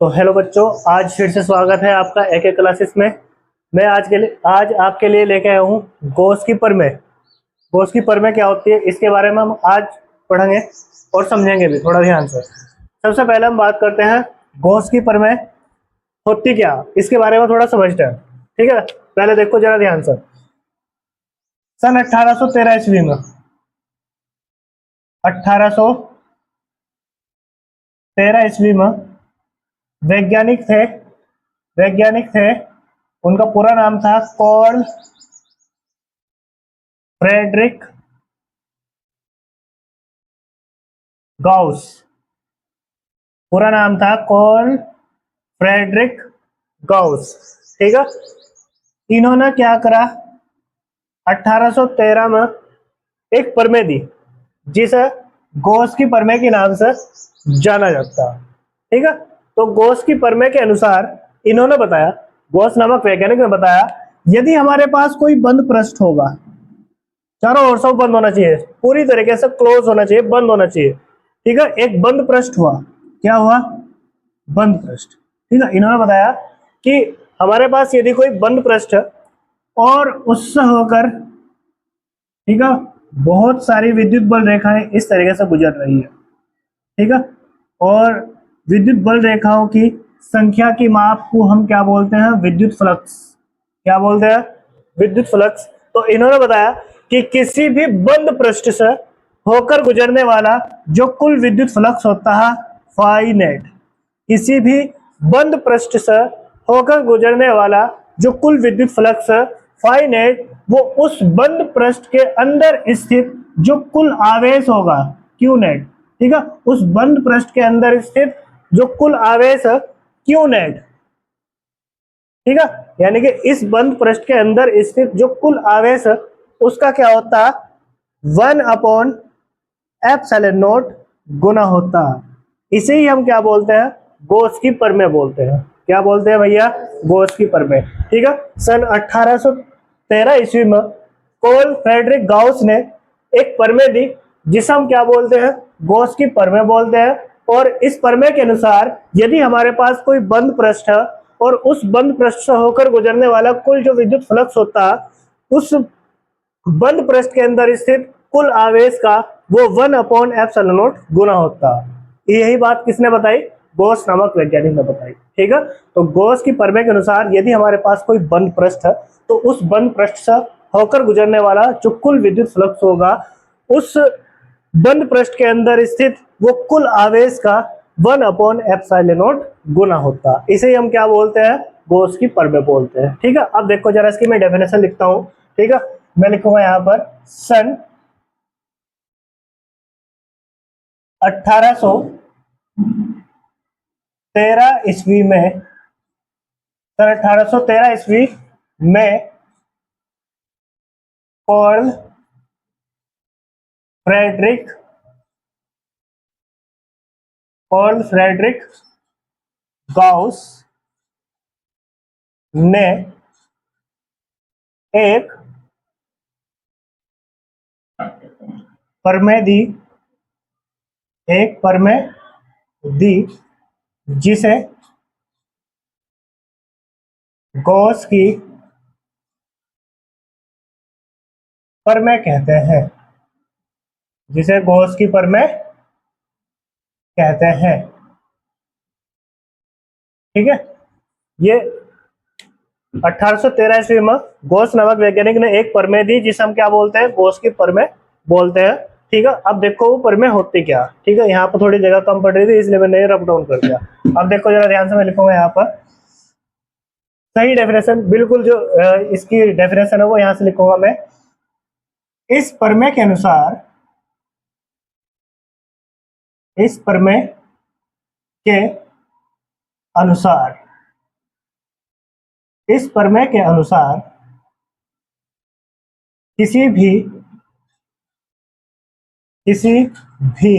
तो हेलो बच्चों, आज फिर से स्वागत है आपका एक क्लासेस में। मैं आज आपके लिए लेके आया हूँ गॉस की प्रमेय। गॉस की प्रमेय क्या होती है, इसके बारे में हम आज पढ़ेंगे और समझेंगे भी थोड़ा ध्यान से। सबसे पहले हम बात करते हैं गॉस की प्रमेय होती क्या, इसके बारे में थोड़ा समझते हैं। ठीक है, पहले देखो जरा ध्यान से। सन 1813 ईस्वी में 1813 ईस्वी में वैज्ञानिक थे वैज्ञानिक थे उनका पूरा नाम था कार्ल फ्रेडरिक गाउस। पूरा नाम था कार्ल फ्रेडरिक गाउस। ठीक है, इन्होंने क्या करा, 1813 में एक प्रमेय दी जिसे गॉस की प्रमेय के नाम से जाना जाता है। ठीक है, तो गॉस की प्रमेय के अनुसार इन्होंने बताया, गॉस नामक वैज्ञानिक ने बताया, यदि हमारे पास कोई बंद पृष्ठ होगा, चारों ओर सब बंद होना चाहिए, पूरी तरीके से क्लोज होना चाहिए, बंद होना चाहिए। ठीक है, एक बंद पृष्ठ हुआ, क्या हुआ, बंद पृष्ठ। ठीक है, इन्होंने बताया कि हमारे पास यदि कोई बंद पृष्ठ है और उससे होकर, ठीक है, बहुत सारी विद्युत बल रेखाएं इस तरीके से गुजर रही है। ठीक है, और विद्युत बल रेखाओं की संख्या की माप को हम क्या बोलते हैं, विद्युत फ्लक्स। क्या बोलते हैं, विद्युत फ्लक्स। तो इन्होंने बताया कि किसी भी बंद पृष्ठ से होकर गुजरने वाला जो कुल विद्युत फ्लक्स होता है फाई नेट, किसी भी बंद पृष्ठ से होकर गुजरने वाला जो कुल विद्युत फ्लक्स है फाई नेट, वो उस बंद पृष्ठ के अंदर स्थित जो कुल आवेश होगा क्यू नेट। ठीक है, उस बंद पृष्ठ के अंदर स्थित जो कुल आवेश है क्यू नेट। ठीक है, यानी कि इस बंद पृष्ठ के अंदर स्थित जो कुल आवेश है उसका क्या होता है, 1/एप्सिलॉन नॉट गुना होता है। इसे ही हम क्या बोलते हैं, गॉस की प्रमेय बोलते हैं। क्या बोलते हैं भैया, गॉस की प्रमेय। ठीक है, सन 1813 ईस्वी में कार्ल फ्रेडरिक गाउस ने एक प्रमेय दी जिसे हम क्या बोलते हैं, गॉस की प्रमेय बोलते हैं। और इस प्रमेय के अनुसार यदि हमारे पास कोई बंद पृष्ठ है और उस बंद पृष्ठ से होकर गुजरने वाला कुल जो विद्युत फ्लक्स होता है, उस बंद पृष्ठ के अंदर स्थित कुल आवेश का वो 1/एप्सिलॉन नॉट गुना होता है। यही बात किसने बताई, गॉस नामक वैज्ञानिक ने बताई। ठीक है, तो गॉस की प्रमेय के अनुसार यदि हमारे पास कोई बंद पृष्ठ है तो उस बंद पृष्ठ से होकर गुजरने वाला जो कुल विद्युत फ्लक्स होगा, उस बंद पृष्ठ के अंदर स्थित वो कुल आवेश का 1/एप्सिलॉन नॉट गुना होता है। इसे हम क्या बोलते हैं, गॉस की प्रमेय बोलते हैं। ठीक है, अब देखो जरा इसकी मैं डेफिनेशन लिखता हूं। ठीक है, मैं लिखूंगा यहां पर सन 1813 ईस्वी में, सन 1813 ईस्वी में Karl Frederick Karl Frederick Gauss ने एक प्रमेय दी एक प्रमेय दी जिसे गॉस की प्रमेय कहते हैं, जिसे गॉस की प्रमेय कहते हैं। ठीक है, ये 1813 ईस्वी में गॉस नामक वैज्ञानिक ने एक प्रमेय दी जिसे हम क्या बोलते हैं, गॉस की प्रमेय बोलते हैं। ठीक है, अब देखो वो प्रमेय होती क्या। ठीक है, यहाँ पर थोड़ी जगह कम पड़ रही थी इसलिए मैंने रफ डाउन कर दिया। अब देखो जरा ध्यान से, मैं लिखूंगा यहाँ पर सही डेफिनेशन, बिल्कुल जो इसकी डेफिनेशन है वो यहाँ से लिखूंगा मैं। इस प्रमेय के अनुसार, इस प्रमेय के अनुसार इस प्रमेय के अनुसार किसी भी किसी भी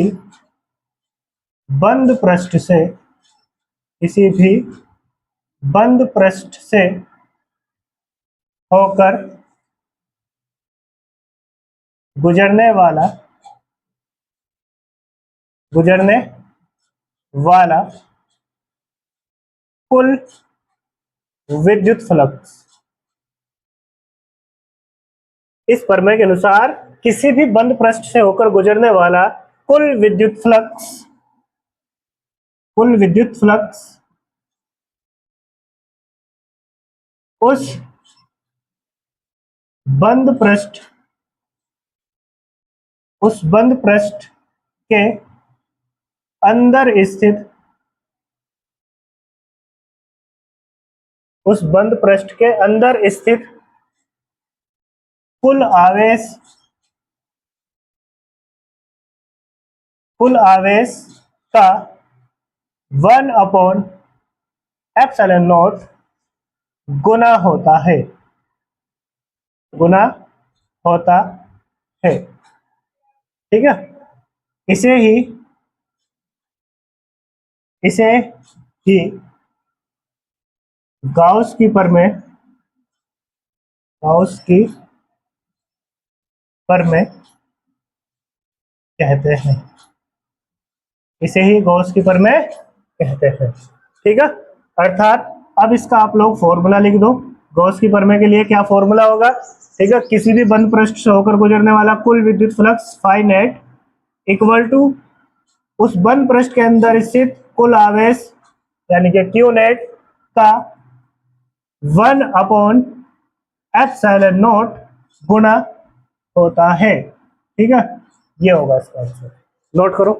बंद पृष्ठ से किसी भी बंद पृष्ठ से होकर गुजरने वाला गुजरने वाला कुल विद्युत फ्लक्स। इस प्रमेय के अनुसार किसी भी बंद पृष्ठ से होकर गुजरने वाला कुल विद्युत फ्लक्स उस बंद पृष्ठ के अंदर स्थित कुल आवेश का 1/ε0 गुना होता है। ठीक है, इसे ही गाउस की प्रमेय कहते हैं। ठीक है, अर्थात अब इसका आप लोग फॉर्मूला लिख दो। गॉस की प्रमेय के लिए क्या फॉर्मूला होगा? ठीक है, किसी भी बंद पृष्ठ से होकर गुजरने वाला कुल विद्युत flux phi net equal to उस बंद पृष्ठ के अंदर स्थित कुल आवेश यानी कि क्यू नेट का 1/ε0 गुना होता है। ठीक है, ये होगा इसका आंसर, नोट करो।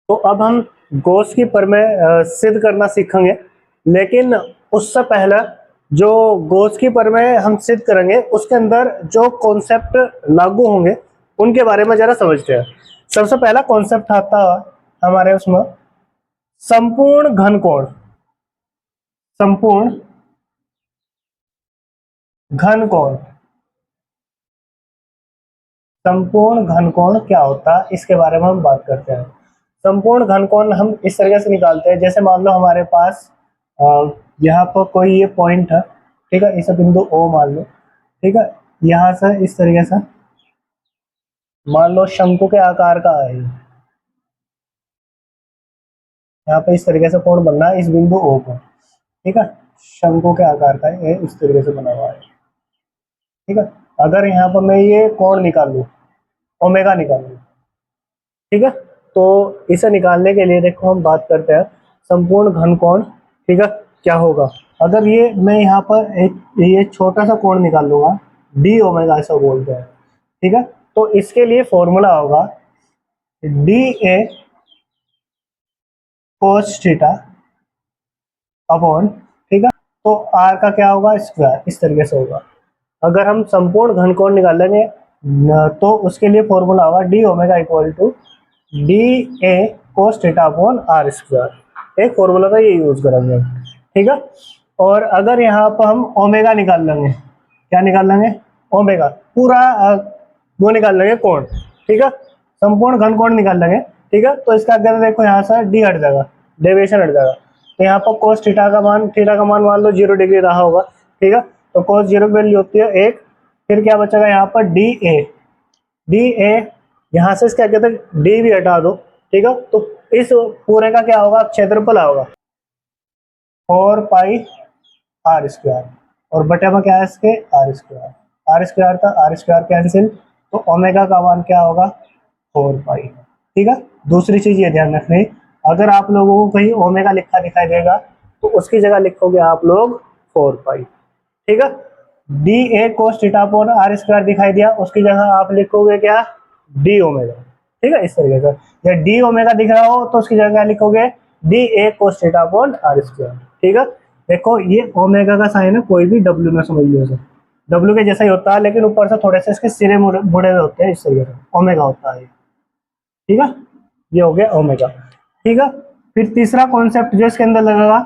तो अब हम गॉस की प्रमेय सिद्ध करना सीखेंगे, लेकिन उससे पहले जो गॉस की प्रमेय हम सिद्ध करेंगे उसके अंदर जो कॉन्सेप्ट लागू होंगे उनके बारे में जरा समझते हैं। सबसे पहला कॉन्सेप्ट आता है हमारे उसमें संपूर्ण घनकोण। संपूर्ण घनकोण क्या होता है इसके बारे में हम बात करते हैं। संपूर्ण घनकोण हम इस तरीके से निकालते हैं, जैसे मान लो हमारे पास यहाँ पर कोई ये पॉइंट है। ठीक है, इसे बिंदु ओ मान लो। ठीक है, यहाँ से इस तरीके से मान लो शंकु के आकार का है, यहाँ पे इस तरीके से कोण बनना है इस बिंदु ओ को। ठीक है, शंकु के आकार का ये इस तरीके से बना हुआ है। ठीक है, अगर यहाँ पर मैं ये कोण निकाल लूँ, ओमेगा निकाल लूँ, ठीक है, तो इसे निकालने के लिए देखो हम बात करते हैं संपूर्ण घनकोण। ठीक है, क्या होगा अगर ये मैं यहाँ पर ये छोटा सा कोण निकाल लूंगा, डी ओमेगा ऐसा बोलते हैं। ठीक है, तो इसके लिए फॉर्मूला होगा D A cos theta upon, ठीक है, तो आर का क्या होगा स्क्वायर, इस तरीके से होगा। अगर हम संपूर्ण घनकोण निकालेंगे तो उसके लिए फॉर्मूला होगा d omega equal to d A cos theta upon r square. एक फॉर्मूला का ये यूज करेंगे। ठीक है, और अगर यहाँ पर हम ओमेगा निकाल लेंगे, क्या निकाल लेंगे? ओमेगा, पूरा वो निकाल लेंगे कोण। ठीक है, संपूर्ण घनकोण निकाल लेंगे। ठीक है, तो इसका अगर देखो यहाँ से डी हट जाएगा, डेविएशन हट जाएगा, तो यहाँ पर कोस थीटा का मान मान लो 0 डिग्री रहा होगा। ठीक है, तो कोस 0 की वैल्यू होती है 1। फिर क्या बचेगा यहाँ पर डी ए, यहाँ से क्या कहते हैं डी भी हटा दो। ठीक है, तो इस पूरे का क्या होगा क्षेत्रफल होगा 4 पाई आर स्क्वायर, और बटे में क्या है इसके आर स्क्वायर था, आर स्क्वायर कैंसिल, तो ओमेगा का मान क्या होगा 4 पाई। ठीक है, दूसरी चीज ये ध्यान रखनी, अगर आप लोगों को कहीं ओमेगा लिखा दिखाई देगा तो उसकी जगह लिखोगे आप लोग 4 पाई। ठीक है, d A cos theta upon r square दिखाई दिया, उसकी जगह आप लिखोगे क्या डी ओमेगा। ठीक है, इस तरीके से, या डी ओमेगा दिख रहा हो तो उसकी जगह लिखोगे d A cos theta upon r square. ठीक है, देखो ये ओमेगा का साइन है, कोई भी डब्ल्यू में समझ लियो, डब्ल्यू के जैसा ही होता है, लेकिन ऊपर से थोड़े से इसके सिरे मुड़े हुए होते हैं, इस तरीके से ओमेगा होता है। ठीक है, ये हो गया ओमेगा। ठीक है, फिर तीसरा कॉन्सेप्ट जो इसके अंदर लगेगा,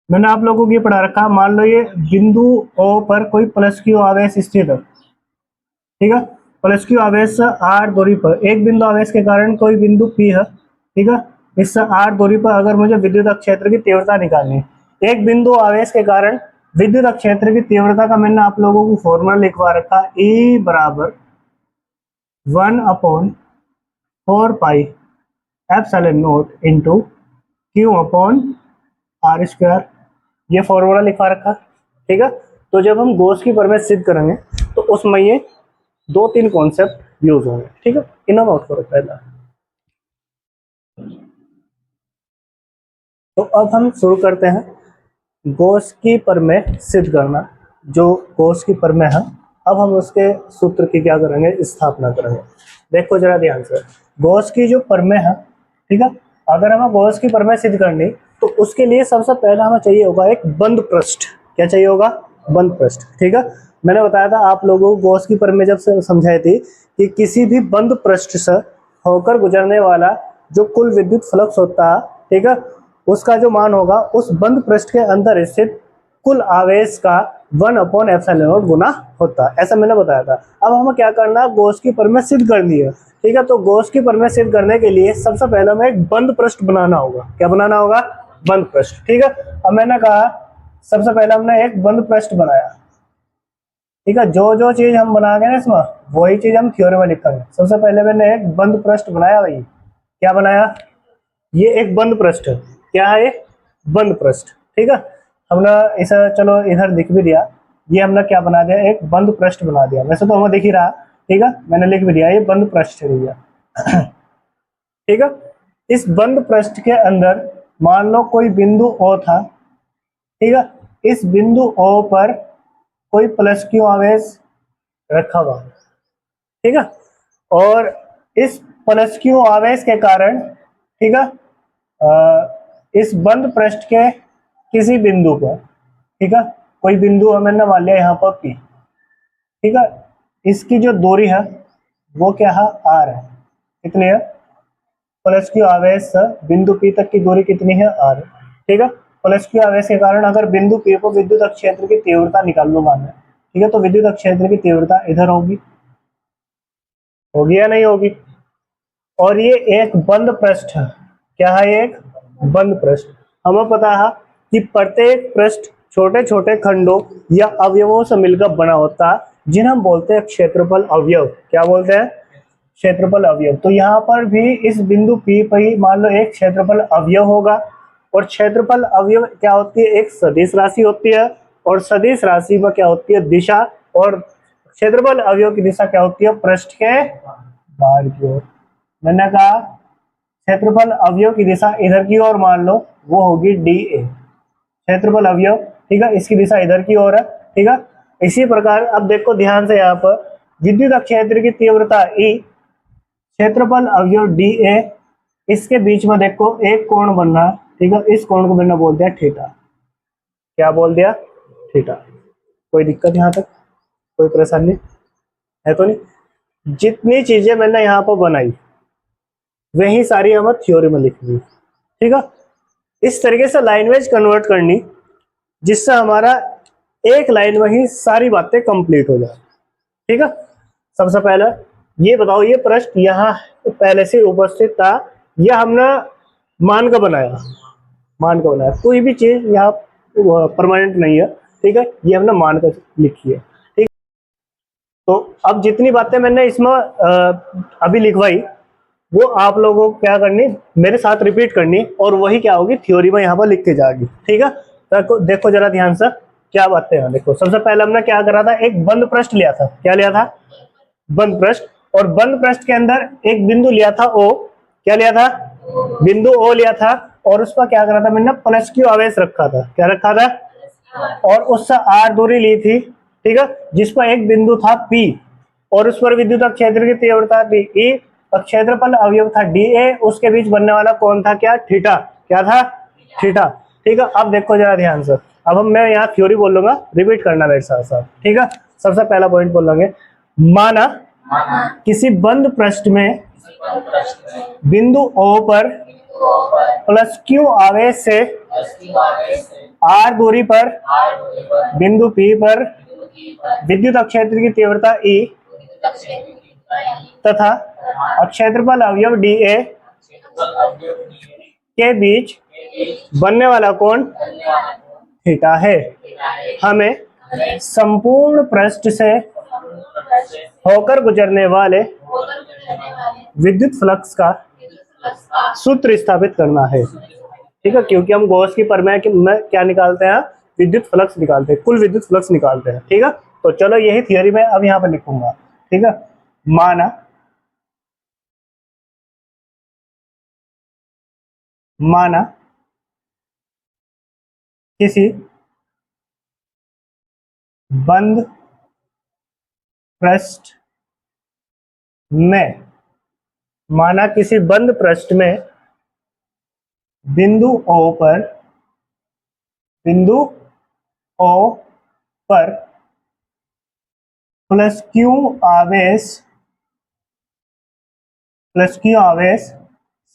मैंने आप लोगों को ये पढ़ा रखा, मान लो ये बिंदु ओ पर कोई प्लस क्यू आवेश स्थित है। ठीक है, प्लस क्यू आवेश आर दूरी पर एक बिंदु आवेश के कारण कोई बिंदु पी है। ठीक है, इस आर दूरी पर अगर मुझे विद्युत क्षेत्र की तीव्रता निकालनी है, एक बिंदु आवेश के कारण विद्युत क्षेत्र की तीव्रता का मैंने आप लोगों को फॉर्मूला लिखवा रखा, E बराबर 1/4 pi epsilon naught into q upon r square, ये फॉर्मूला लिखा रखा, ठीक है। तो जब हम गॉस की प्रमेय सिद्ध करेंगे तो उसमें ये 2-3 कॉन्सेप्ट यूज होंगे, ठीक है। इन्हें नोट करो पहला। तो अब हम शुरू करते हैं गॉस की प्रमेय सिद्ध करना। जो गॉस की प्रमेय है, अब हम उसके सूत्र की क्या करेंगे, स्थापना करेंगे। देखो जरा ध्यान से, गॉस की जो प्रमेय है, ठीक है, अगर हमें गॉस की प्रमेय सिद्ध करनी तो उसके लिए सबसे पहला हमें चाहिए होगा एक बंद पृष्ठ। क्या चाहिए होगा? बंद पृष्ठ, ठीक है। मैंने बताया था आप लोगों को गॉस की प्रमेय जब से समझाई थी कि किसी भी बंद पृष्ठ से होकर गुजरने वाला जो कुल विद्युत फ्लक्स होता है, ठीक है, उसका जो मान होगा उस बंद पृष्ठ के अंदर स्थित कुल आवेश का 1/ε0 गुना होता है, ऐसा मैंने बताया था। अब हमें क्या करना है, गॉस की प्रमेय सिद्ध करनी है, ठीक है। तो गॉस की प्रमेय सिद्ध करने के लिए सबसे पहले हमें एक बंद पृष्ठ बनाना होगा। क्या बनाना होगा? बंद पृष्ठ, ठीक है। अब मैंने कहा सबसे पहले हमने एक बंद पृष्ठ बनाया, ठीक है। जो जो चीज हम बनाएंगे ना इसमें, वही चीज हम थ्योरी में लिखेंगे। सबसे पहले मैंने एक बंद पृष्ठ बनाया भाई। क्या बनाया? ये एक बंद पृष्ठ है। क्या है? बंद पृष्ठ, ठीक है। हमने इसे चलो इधर लिख भी दिया, ये हमने क्या बना दिया, एक बंद पृष्ठ बना दिया। वैसे तो हमें दिख ही रहा, ठीक है, मैंने लिख भी दिया, ये बंद पृष्ठ है भैया, ठीक है। इस बंद पृष्ठ के अंदर मान लो कोई बिंदु O था, ठीक है। इस बिंदु O पर कोई प्लस क्यू आवेश रखा हुआ, ठीक है। और इस प्लस क्यू आवेश के कारण, ठीक है, इस बंद पृष्ठ के किसी बिंदु पर, ठीक है, कोई बिंदु हमने मान लिया यहाँ पर P, ठीक है। इसकी जो दूरी है वो क्या है? R है। कितनी है? प्लस क्यू आवेश से बिंदु P तक की दूरी कितनी है? R, ठीक है। प्लस क्यू आवेश के कारण अगर बिंदु P को विद्युत क्षेत्र की तीव्रता निकाल लो माने, ठीक है, तो विद्युत क्षेत्र की तीव्रता इधर होगी या नहीं होगी? और ये एक बंद पृष्ठ है। क्या है? एक बंद पृष्ठ। हमें पता है कि प्रत्येक पृष्ठ छोटे छोटे खंडों या अवयवों से मिलकर बना होता है, जिन्हें हम बोलते हैं क्षेत्रफल अवयव। क्या बोलते हैं? क्षेत्रफल अवयव। तो यहाँ पर भी इस बिंदु P पर ही मान लो एक क्षेत्रफल अवयव होगा। और क्षेत्रफल अवयव क्या होती है? एक सदिश राशि होती है, और सदिश राशि में क्या होती है? दिशा। और क्षेत्रफल अवयव की दिशा क्या होती है? पृष्ठ के बाहर की ओर। मैंने कहा क्षेत्रफल अवयव की दिशा इधर की ओर मान लो, वो होगी DA, क्षेत्रफल अवयव, ठीक है, इसकी दिशा इधर की ओर है, ठीक है। इसी प्रकार अब देखो ध्यान से, यहाँ पर विद्युत क्षेत्र की तीव्रता E, क्षेत्रफल अवयव DA, इसके बीच में देखो एक कोण बन रहा है, ठीक है। इस कोण को मैंने बोल दिया थीटा। क्या बोल दिया? थीटा। कोई दिक्कत यहाँ तक? कोई परेशानी है तो नहीं? जितनी चीजें मैंने यहाँ पर बनाई वही सारी हमें थ्योरी में लिखनी, ठीक है। इस तरीके से लाइन वाइज कन्वर्ट करनी, जिससे हमारा एक लाइन में ही सारी बातें कंप्लीट हो जाए, ठीक है। सबसे पहले ये बताओ, ये प्रश्न यहाँ पहले से उपस्थित था या हमने मान का बनाया? मान का बनाया। कोई भी चीज यहाँ परमानेंट नहीं है, ठीक है, ये हमने मान कर लिखी है, ठीक। तो अब जितनी बातें मैंने इसमें अभी लिखवाई, वो आप लोगों को क्या करनी, मेरे साथ रिपीट करनी, और वही क्या होगी, थ्योरी में यहाँ पर लिख के जाएगी, ठीक है। देखो जरा ध्यान से क्या बातें हैं। देखो सबसे पहले हमने क्या करा था, एक बंद पृष्ठ लिया था। क्या लिया था? बंद पृष्ठ। और बंद पृष्ठ के अंदर एक बिंदु लिया था O। क्या लिया था? बिंदु O लिया था, और उस पर क्या करा था मैंने? प्लस क्यू आवेश रखा था। क्या रखा था? और उससे R दूरी ली थी, ठीक है, जिस पर एक बिंदु था P, और उस पर विद्युत क्षेत्र की तीव्रता थी E, और क्षेत्रफल अवयव था DA, उसके बीच बनने वाला कौन था? क्या? थीटा। क्या था? थीटा, ठीक है। अब देखो जरा ध्यान से, अब हम मैं यहाँ थ्योरी बोलूंगा, रिपीट करना मेरे साथ साथ, ठीक है। सबसे पहला पॉइंट बोलेंगे, माना किसी बंद पृष्ठ में बिंदु O पर प्लस क्यू आवेश से R दूरी पर बिंदु P पर विद्युत क्षेत्र की तीव्रता E तथा क्षेत्रफल अवयव DA के बीच बनने वाला कोण थीटा है। हमें संपूर्ण पृष्ठ से होकर गुजरने वाले विद्युत फ्लक्स का सूत्र स्थापित करना है। ठीक है, क्योंकि हम गॉस की प्रमेय में क्या निकालते हैं, विद्युत फ्लक्स निकालते हैं, कुल विद्युत फ्लक्स निकालते हैं। ठीक है, तो चलो यही थियोरी मैं अब यहाँ पर लिखूंगा। ठीक है, माना किसी बंद पृष्ठ में, माना किसी बंद पृष्ठ में बिंदु O पर, बिंदु O पर प्लस क्यू आवेश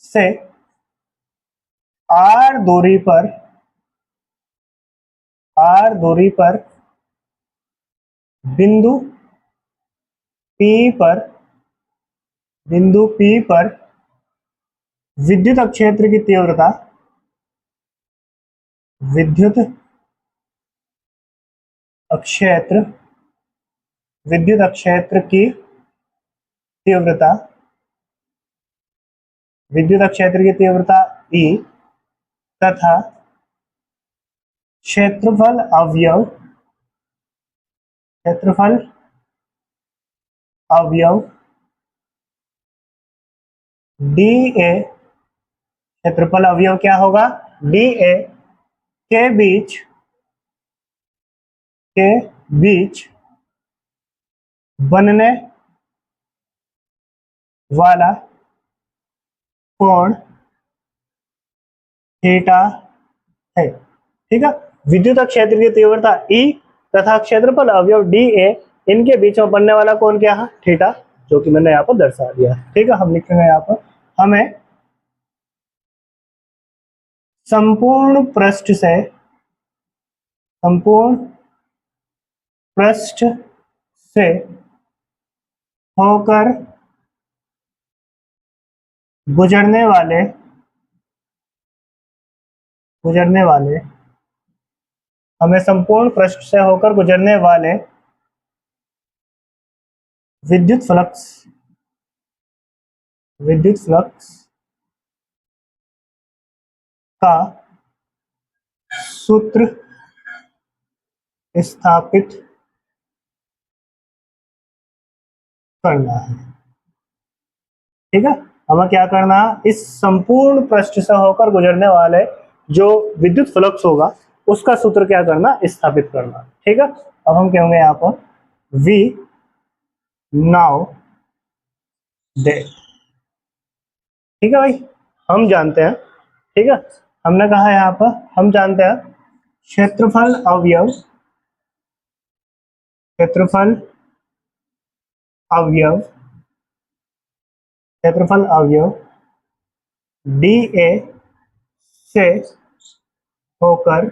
से R दूरी पर बिंदु P पर विद्युत क्षेत्र की तीव्रता, विद्युत क्षेत्र की तीव्रता, E तथा क्षेत्रफल अवयव dA, क्षेत्रफल अवयव क्या होगा, dA के बीच बनने वाला कोण थीटा है। ठीक है, विद्युत क्षेत्र की तीव्रता E तथा क्षेत्रफल अवयव dA, इनके बीच में बनने वाला कोण क्या है, थीटा, जो कि मैंने यहाँ पर दर्शा दिया। ठीक है, हम लिखेंगे यहाँ पर, हमें संपूर्ण पृष्ठ से होकर गुजरने वाले हमें संपूर्ण पृष्ठ से होकर गुजरने वाले विद्युत फ्लक्स का सूत्र स्थापित करना है। ठीक है, हमें क्या करना है, इस संपूर्ण पृष्ठ से होकर गुजरने वाले जो विद्युत फ्लक्स होगा उसका सूत्र क्या करना, स्थापित करना। ठीक है, अब हम कहेंगे यहाँ पर वी नाउ दे। ठीक है भाई, हम जानते हैं, ठीक है, हमने कहा यहाँ पर हम जानते हैं क्षेत्रफल अवयव dA से होकर,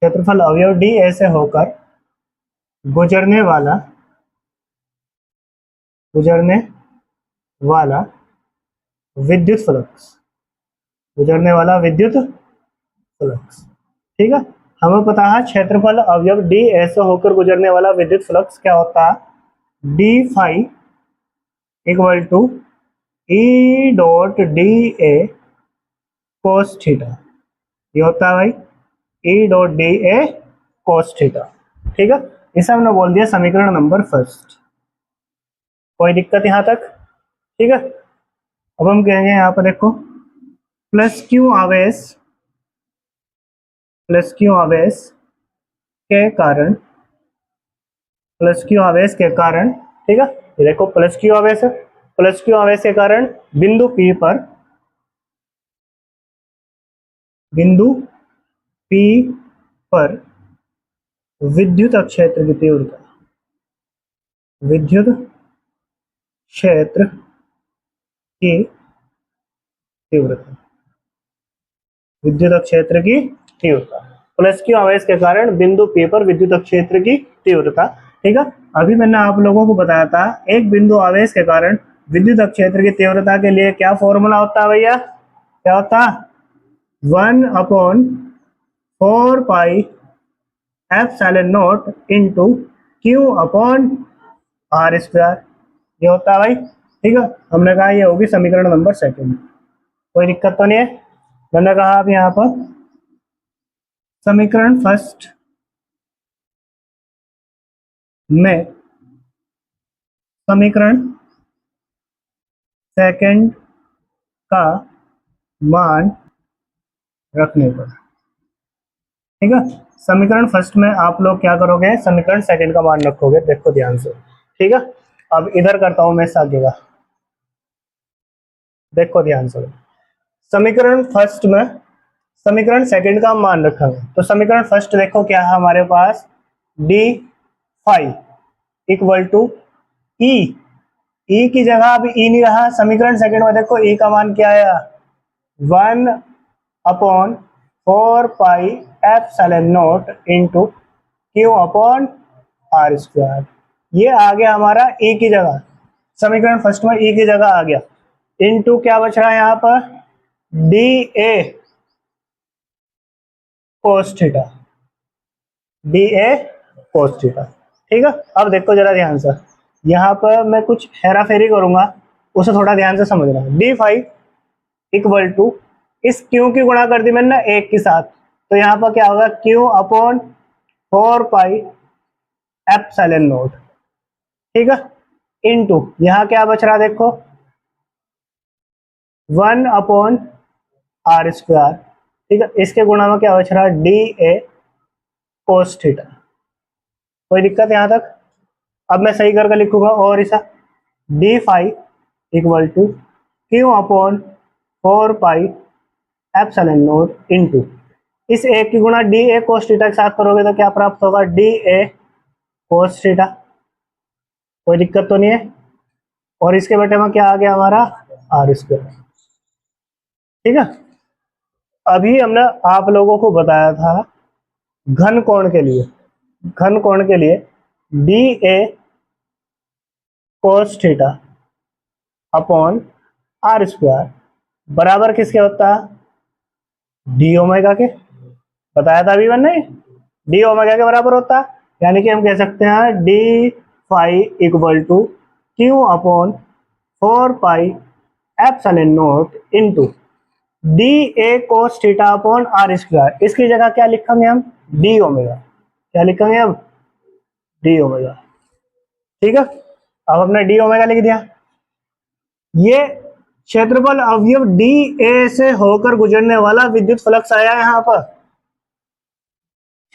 क्षेत्रफल अवयव dA से होकर गुजरने वाला विद्युत फ्लक्स, ठीक है, हमें पता है क्षेत्रफल अवयव dA से होकर गुजरने वाला विद्युत फ्लक्स क्या होता है, d phi equal to E dot dA cos theta, ये होता है भाई E dot dA cos theta. ठीक है, इसे हमने बोल दिया समीकरण नंबर फर्स्ट। कोई दिक्कत यहाँ तक? ठीक है, अब हम कहेंगे यहाँ पर देखो प्लस क्यू आवेश के कारण, ठीक है, ये देखो प्लस क्यू आवेश है, प्लस क्यू आवेश के कारण बिंदु P पर विद्युत क्षेत्र की तीव्रता, विद्युत क्षेत्र की तीव्रता, प्लस क्यू आवेश के कारण बिंदु P पर विद्युत क्षेत्र की तीव्रता। ठीक है, अभी मैंने आप लोगों को बताया था एक बिंदु आवेश के कारण विद्युत क्षेत्र की तीव्रता के लिए क्या फॉर्मूला होता है भैया, क्या होता है, 1/4 pi epsilon naught into Q upon R square, ये होता है भाई ठीक है, हमने कहा ये होगी समीकरण नंबर सेकंड, कोई दिक्कत तो नहीं है। मैंने कहा अब यहाँ पर समीकरण फर्स्ट में समीकरण सेकंड का मान रखने पर, ठीक है, समीकरण फर्स्ट में आप लोग क्या करोगे, समीकरण सेकंड का मान रखोगे। देखो ध्यान से, ठीक है। अब इधर करता हूं मैं इस आगे का, देखो ध्यान से। समीकरण फर्स्ट में समीकरण सेकंड का मान रखेंगे, तो समीकरण फर्स्ट देखो क्या है हमारे पास, डी फाइव इक्वल टू ई, ई की जगह अब ई नहीं रहा, समीकरण सेकंड में देखो ई का मान क्या आया, 1/4 pi epsilon naught into q upon r square. ये आ गया हमारा ई की जगह, समीकरण फर्स्ट में ई की जगह आ गया, इंटू क्या बच रहा है यहाँ पर, D A cos theta, D A cos theta, ठीक है। अब देखो जरा ध्यान से, यहाँ पर मैं कुछ हेरा फेरी करूंगा, उसे थोड़ा ध्यान से समझना। डी फाइव इक्वल टू, इस क्यू की गुणा कर दी मैंने ना एक के साथ, तो यहाँ पर क्या होगा, Q upon 4 pi epsilon not, ठीक है, इनटू यहाँ क्या बच रहा देखो, 1/r स्क्वायर, ठीक है, इसके गुणा में क्या बच रहा है, डी ए कोस थीटा। कोई दिक्कत यहाँ तक? अब मैं सही करके लिखूंगा और इसा, d phi equal to q upon 4 pi epsilon naught into, इस एक की गुणा डी ए कोस थीटा के साथ करोगे तो क्या प्राप्त होगा, डी ए कोस थीटा। कोई दिक्कत तो नहीं है? और इसके बेटे में क्या आ गया हमारा, आर स्क्वायर, ठीक है। अभी हमने आप लोगों को बताया था घन कोण के लिए, घन कोण के लिए d A cos theta upon r square बराबर किसके होता है, डी ओमेगा के, बताया था अभी मैंने, डी ओमेगा के बराबर होता है। यानी कि हम कह सकते हैं d phi equal to q upon 4 pi epsilon naught into d A cos theta upon r square. इसकी जगह क्या लिखेंगे हम, डी ओमेगा, क्या लिखेंगे हम, डी ओमेगा, ठीक है। अब हमने डी ओमेगा लिख दिया। ये क्षेत्रफल अवयव डी ए से होकर गुजरने वाला विद्युत फ्लक्स आया है यहाँ पर,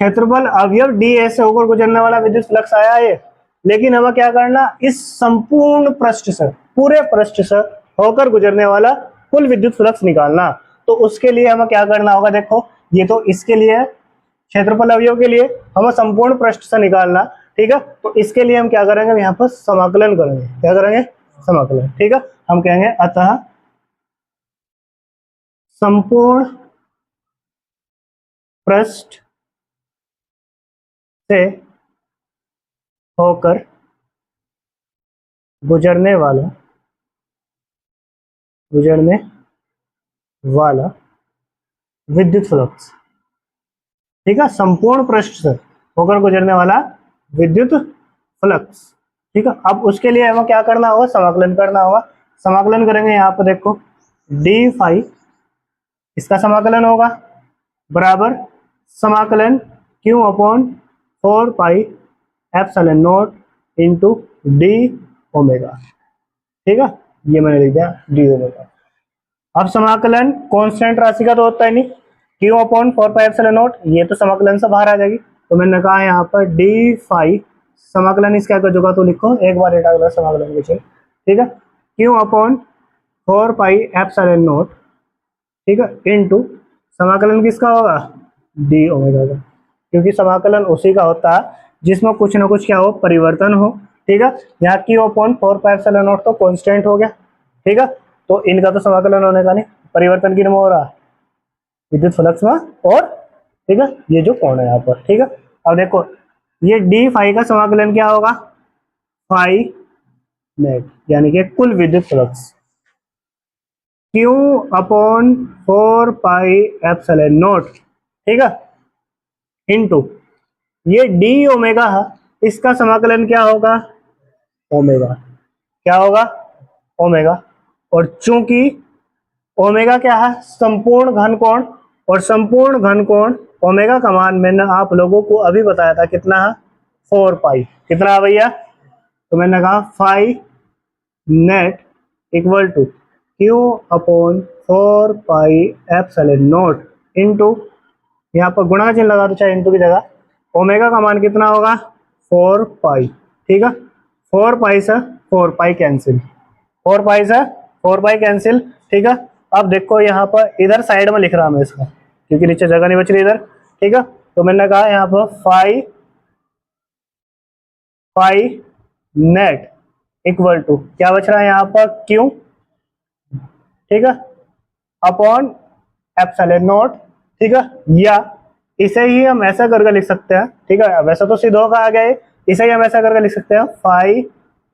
क्षेत्रफल अवयव डी ए से होकर गुजरने वाला विद्युत फ्लक्स आया है। लेकिन हमें क्या करना, इस संपूर्ण पृष्ठ से, पूरे पृष्ठ से होकर गुजरने वाला कुल विद्युत फ्लक्स निकालना। तो उसके लिए हमें क्या करना होगा, देखो ये तो इसके लिए है, क्षेत्रफल अवयव के लिए हमें संपूर्ण पृष्ठ से निकालना, ठीक है। तो इसके लिए हम क्या करेंगे, यहाँ पर समाकलन करेंगे, क्या करेंगे, समाकलन, ठीक है। हम कहेंगे अतः संपूर्ण पृष्ठ से होकर गुजरने वाला विद्युत फ्लक्स, ठीक है, संपूर्ण पृष्ठ से होकर गुजरने वाला विद्युत फ्लक्स, ठीक है। अब उसके लिए हमें क्या करना होगा, समाकलन करना होगा। समाकलन करेंगे, यहाँ पर देखो डी फाइव, इसका समाकलन होगा बराबर समाकलन Q upon 4 pi epsilon naught into D omega, ठीक है, ये मैंने लिख दिया डी ओमेगा। अब समाकलन कांस्टेंट राशि का तो होता है नहीं, Q upon 4 pi epsilon not, ये तो समाकलन से बाहर आ जाएगी। तो मैंने कहा यहाँ पर डी फाइव समाकलन इसका कर होगा, तो लिखो एक बार एटा अगला समाकलन कुछ, ठीक है, Q upon 4 pi epsilon not, ठीक है, इनटू समाकलन किसका होगा, डी ओमेगा का, क्योंकि समाकलन उसी का होता है जिसमें कुछ ना कुछ क्या हो, परिवर्तन हो, ठीक है। यहाँ Q upon 4 pi epsilon not तो कांस्टेंट हो गया, ठीक है, तो इनका तो समाकलन होने का नहीं, परिवर्तन किन में हो रहा है, विद्युत फ्लक्स में, और ठीक है ये जो कोण है यहाँ पर, ठीक है। अब देखो ये डी फाइव का समाकलन क्या होगा, फाइव नेट, यानी कि कुल विद्युत flux Q upon 4 pi epsilon not, ठीक है, इनटू ये डी ओमेगा है, इसका समाकलन क्या होगा, ओमेगा, क्या होगा, ओमेगा, और चूंकि ओमेगा क्या है, संपूर्ण घन कोण, और संपूर्ण घन कोण ओमेगा का मान मैंने आप लोगों को अभी बताया था कितना है, 4 पाई। कितना है भैया, तो मैंने कहा phi net equal to q upon 4 pi epsilon naught into, यहाँ पर गुणा का चिन्ह लगा दो चाहे इनटू की जगह, ओमेगा का मान कितना होगा 4 पाई। ठीक है, 4 पाई से 4 पाई कैंसिल, 4 पाई से 4 पाई कैंसिल। ठीक है, अब देखो यहाँ पर इधर साइड में लिख रहा मैं इसका, क्योंकि नीचे जगह नहीं बच रही इधर। ठीक है, तो मैंने कहा यहाँ पर phi pi net equal to क्या बच रहा है यहाँ पर, क्यू, ठीक है, अपॉन एप्सिलॉन नॉट। ठीक है, या इसे ही हम ऐसा करके लिख सकते हैं। ठीक है, वैसे तो सीधो का आ गया है, इसे ही हम ऐसा करके लिख सकते हैं, phi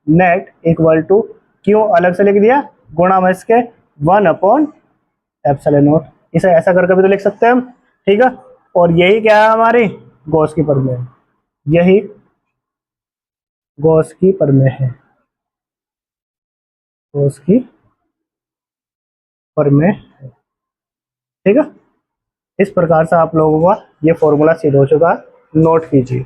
net equal to q अलग से लिख दिया, गुणा में इसके 1 अपॉन एप्सिलॉन नॉट, इसे ऐसा करके भी तो लिख सकते हैं हम। ठीक है, और यही क्या है हमारी गॉस की प्रमेय, यही गॉस की प्रमेय है, गॉस की प्रमेय है। ठीक है, इस प्रकार से आप लोगों का ये फॉर्मूला सिद्ध हो चुका है, नोट कीजिए।